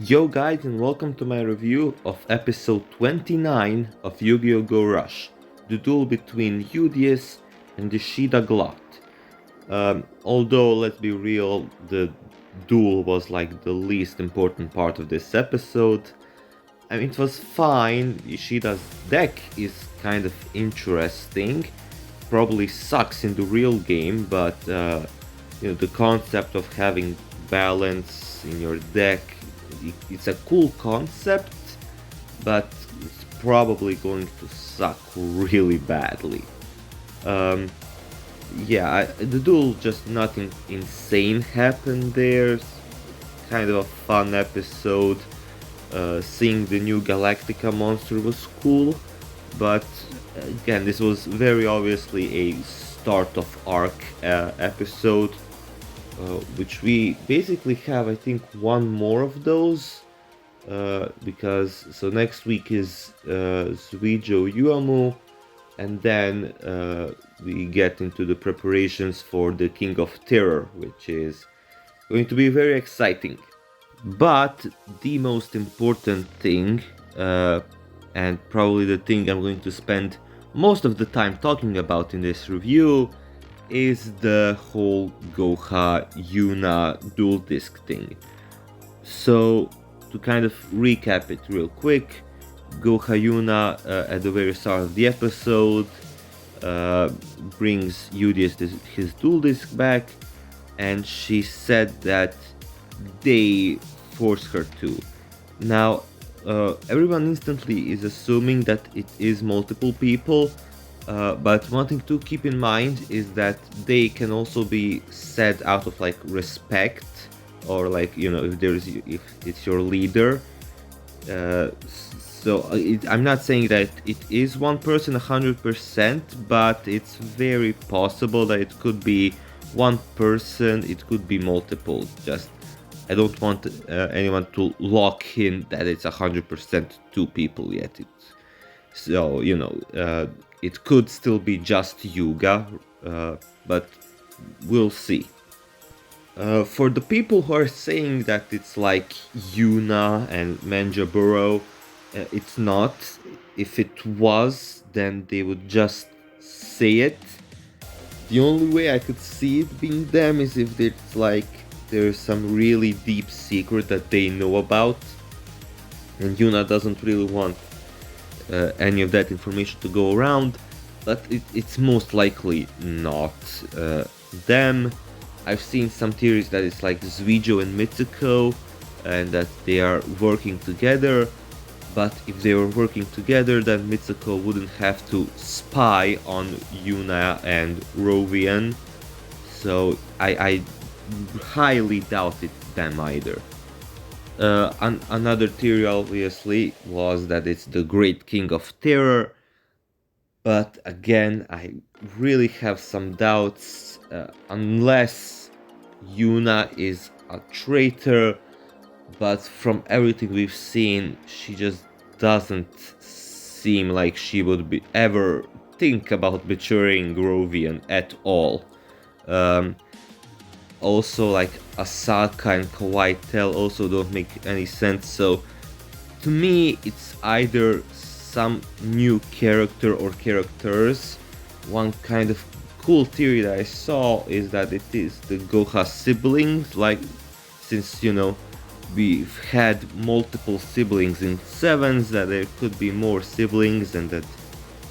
Yo guys, and welcome to my review of episode 29 of Yu-Gi-Oh! Go Rush, the duel between Yugioh and the Shida Glot. Although, let's be real, the duel was like the least important part of this episode. I mean, it was fine. Ishida's deck is kind of interesting. Probably sucks in the real game, but the concept of having balance in your deck, it's a cool concept, but it's probably going to suck really badly. Um, the duel, just nothing insane happened there. Kind of a fun episode. Seeing the new Galactica monster was cool, but again, this was very obviously a start of arc episode, which we basically have, I think, one more of those. Because so next week is Yugioh, and then we get into the preparations for the King of Terror, which is going to be very exciting. But the most important thing, and probably the thing I'm going to spend most of the time talking about in this review, is the whole Goha Yuna dual disc thing. So, to kind of recap it real quick, Goha Yuna at the very start of the episode brings Yugioh his dual disc back, and she said that they force her to. Now, everyone instantly is assuming that it is multiple people, but one thing to keep in mind is that they can also be said out of like respect, or like, if it's your leader. I'm not saying that it is one person 100%, but it's very possible that it could be one person, it could be multiple. Just I don't want anyone to lock in that it's 100% two people yet. It could still be just Yuga, but we'll see. For the people who are saying that it's like Yuna and Manjaburo, it's not. If it was, then they would just say it. The only way I could see it being them is if it's like there's some really deep secret that they know about, and Yuna doesn't really want any of that information to go around, but it's most likely not them. I've seen some theories that it's like Yugioh and Mitsuko, and that they are working together. But if they were working together, then Mitsuko wouldn't have to spy on Yuna and Rovian. So I highly doubt it's them either. Another theory, obviously, was that it's the Great King of Terror. But again, I really have some doubts, unless Yuna is a traitor. But from everything we've seen, she just doesn't seem like she would ever think about betraying Rovian at all. Also, like Asaka and Kawaii Tell also don't make any sense. So to me, it's either some new character or characters. One kind of cool theory that I saw is that it is the Goha siblings, like, since we've had multiple siblings in sevens, that there could be more siblings and that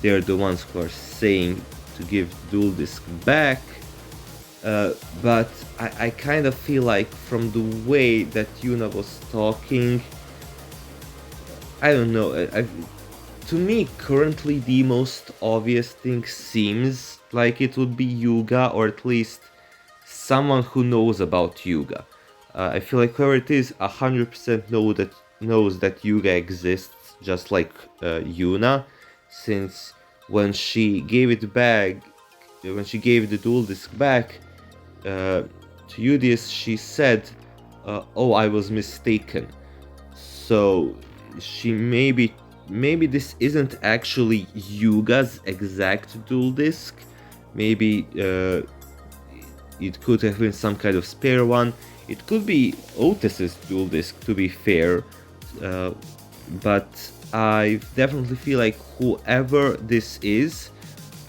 they're the ones who are saying to give dual disc back. But I kind of feel like from the way that Yuna was talking, I don't know, to me currently the most obvious thing seems like it would be Yuga, or at least someone who knows about Yuga. I feel like whoever it is 100% knows that Yuga exists, just like Yuna, since when she gave the dual disc back to Yugioh, she said, "Oh, I was mistaken." So she maybe this isn't actually Yuga's exact dual disc. Maybe it could have been some kind of spare one. It could be Otis's dual disk, to be fair, uh, but I definitely feel like whoever this is,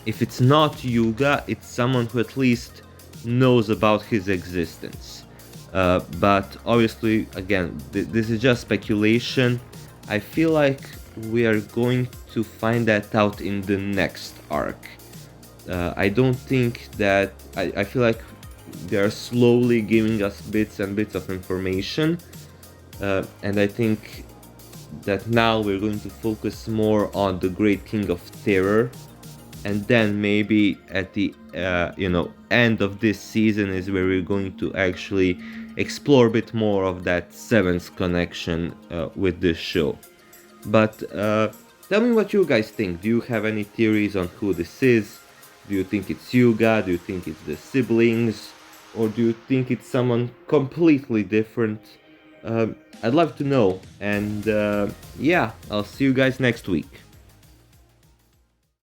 if it's not Yuga, it's someone who at least knows about his existence. But obviously, again, this is just speculation. I feel like we are going to find that out in the next arc. I don't think that. I feel like they are slowly giving us bits and bits of information, and I think that now we're going to focus more on the Great King of Terror, and then maybe at the end of this season is where we're going to actually explore a bit more of that seventh connection with this show. But tell me what you guys think. Do you have any theories on who this is? Do you think it's Yuga? Do you think it's the siblings? Or do you think it's someone completely different? I'd love to know. And yeah, I'll see you guys next week.